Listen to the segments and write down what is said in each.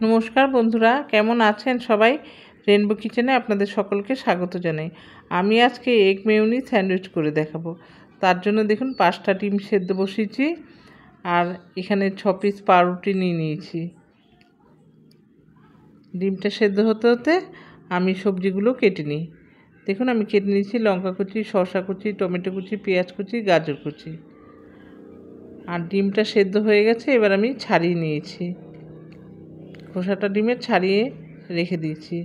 নমস্কার বন্ধুরা, কেমন আছেন সবাই? রেনবো কিচেনে আপনাদের সকলকে স্বাগত জানাই। আমি আজকে এগ মেয়োনিজ স্যান্ডউইচ করে দেখাবো। তার জন্য দেখুন 5টা ডিম সেদ্ধ বসিয়েছি আর এখানে 6 পিস পাউরুটি নিয়ে নিয়েছি। ডিমটা সেদ্ধ হতে হতে আমি সবজিগুলো কেটে নিই। দেখুন আমি কেটে নিয়েছি লঙ্কা কুচি, শসা কুচি, টমেটো কুচি, পেঁয়াজ কুচি, গাজর কুচি। আর ডিমটা সেদ্ধ হয়ে গেছে, এবার আমি ছাড়িয়ে নিয়েছি। খোসাটা ডিমের ছাড়িয়ে রেখে দিয়েছি।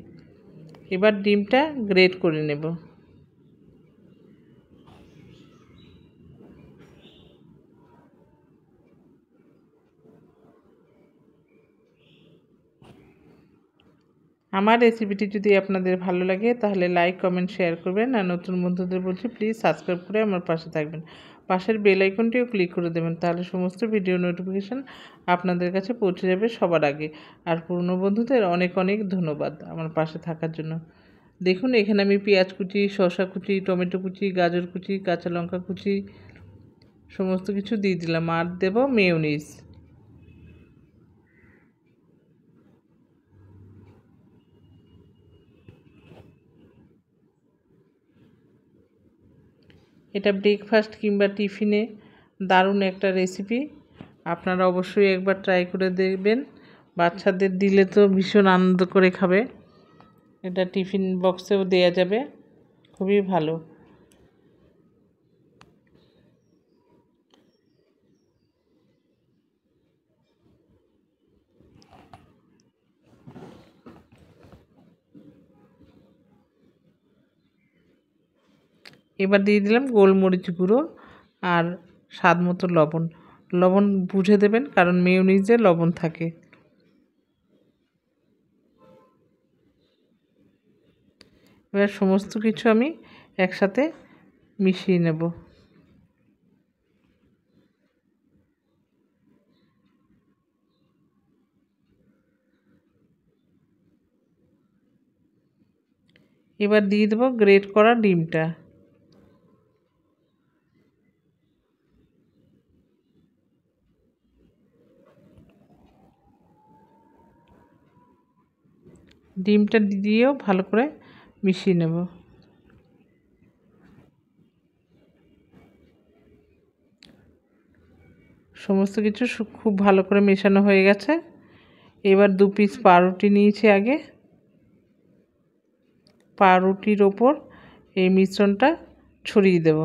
এবার ডিমটা গ্রেট করে নেব। আমার রেসিপিটি যদি আপনাদের ভালো লাগে তাহলে লাইক, কমেন্ট, শেয়ার করবেন। আর নতুন বন্ধুদের বলছি প্লিজ সাবস্ক্রাইব করে আমার পাশে থাকবেন। পাশের বেল আইকনটিও ক্লিক করে দেবেন, তাহলে সমস্ত ভিডিও নোটিফিকেশান আপনাদের কাছে পৌঁছে যাবে সবার আগে। আর পুরনো বন্ধুদের অনেক অনেক ধন্যবাদ আমার পাশে থাকার জন্য। দেখুন এখানে আমি পেঁয়াজ কুচি, শসা কুচি, টমেটো কুচি, গাজর কুচি, কাঁচা লঙ্কা কুচি সমস্ত কিছু দিয়ে দিলাম। আর দেব মেয়োনিজ। এটা ব্রেকফাস্ট কিংবা টিফিনে দারুণ একটা রেসিপি। আপনারা অবশ্যই একবার ট্রাই করে দেখবেন। বাচ্চাদের দিলে তো ভীষণ আনন্দ করে খাবে। এটা টিফিন বক্সেও দেয়া যাবে, খুবই ভালো। এবার দিয়ে দিলাম গোলমরিচ গুঁড়ো আর স্বাদ মতো লবণ। লবণ বুঝে দেবেন, কারণ মেয়োনিজে লবণ থাকে। এবার সমস্ত কিছু আমি একসাথে মিশিয়ে নেব। এবার দিয়ে দেবো গ্রেট করা ডিমটা। ডিমটা দিয়েও ভালো করে মিশিয়ে নেব। সমস্ত কিছু খুব ভালো করে মেশানো হয়ে গেছে। এবার 2 পিস পাউরুটি নিয়েছি আগে। পাউরুটির ওপর এই মিশ্রণটা ছড়িয়ে দেব।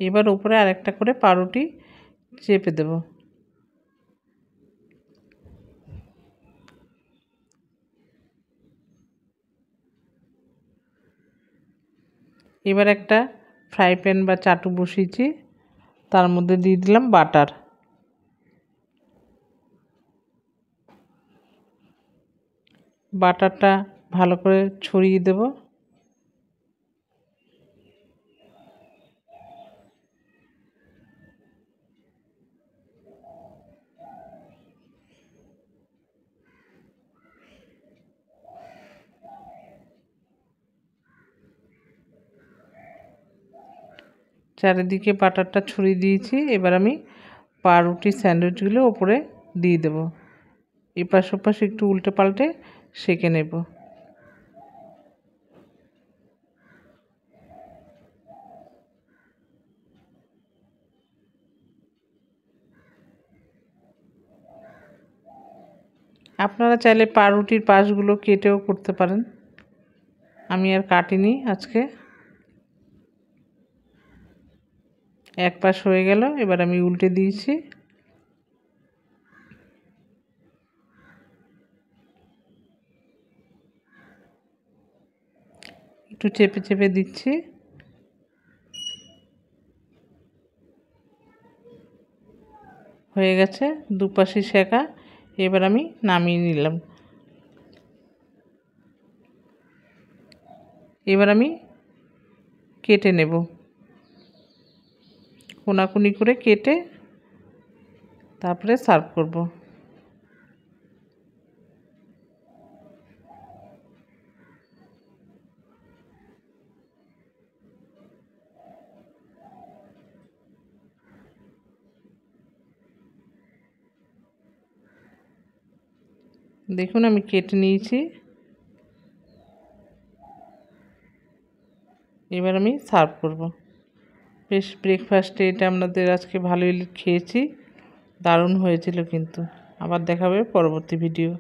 এবার উপরে আরেকটা করে পাউরুটি চেপে দেব। এবার একটা ফ্রাই প্যান বা চাটু বসিয়েছি, তার মধ্যে দিয়ে দিলাম বাটার। বাটারটা ভালো করে ছড়িয়ে দেব। চারিদিকে বাটারটা ছড়িয়ে দিয়েছি। এবার আমি পাউরুটির স্যান্ডউইচগুলো ওপরে দিয়ে দেব। এপাশ ওপাশ একটু উল্টে পাল্টে সেঁকে নেব। আপনারা চাইলে পাউরুটির পাশগুলো কেটেও করতে পারেন, আমি আর কাটিনি আজকে। এক পাশ হয়ে গেল, এবার আমি উল্টে দিয়েছি। একটু চেপে চেপে দিচ্ছি। হয়ে গেছে দুপাশে সেঁকা। এবার আমি নামিয়ে নিলাম। এবার আমি কেটে নেব, কোনাকুনি করে কেটে তারপরে সার্ভ করব। দেখুন আমি কেটে নিয়েছি। এবার আমি সার্ভ করব। বেশ ব্রেকফাস্টে এটা আপনাদের আজকে ভালোই খেয়েছি, দারুণ হয়েছিল কিন্তু। আবার দেখা হবে পরবর্তী ভিডিও।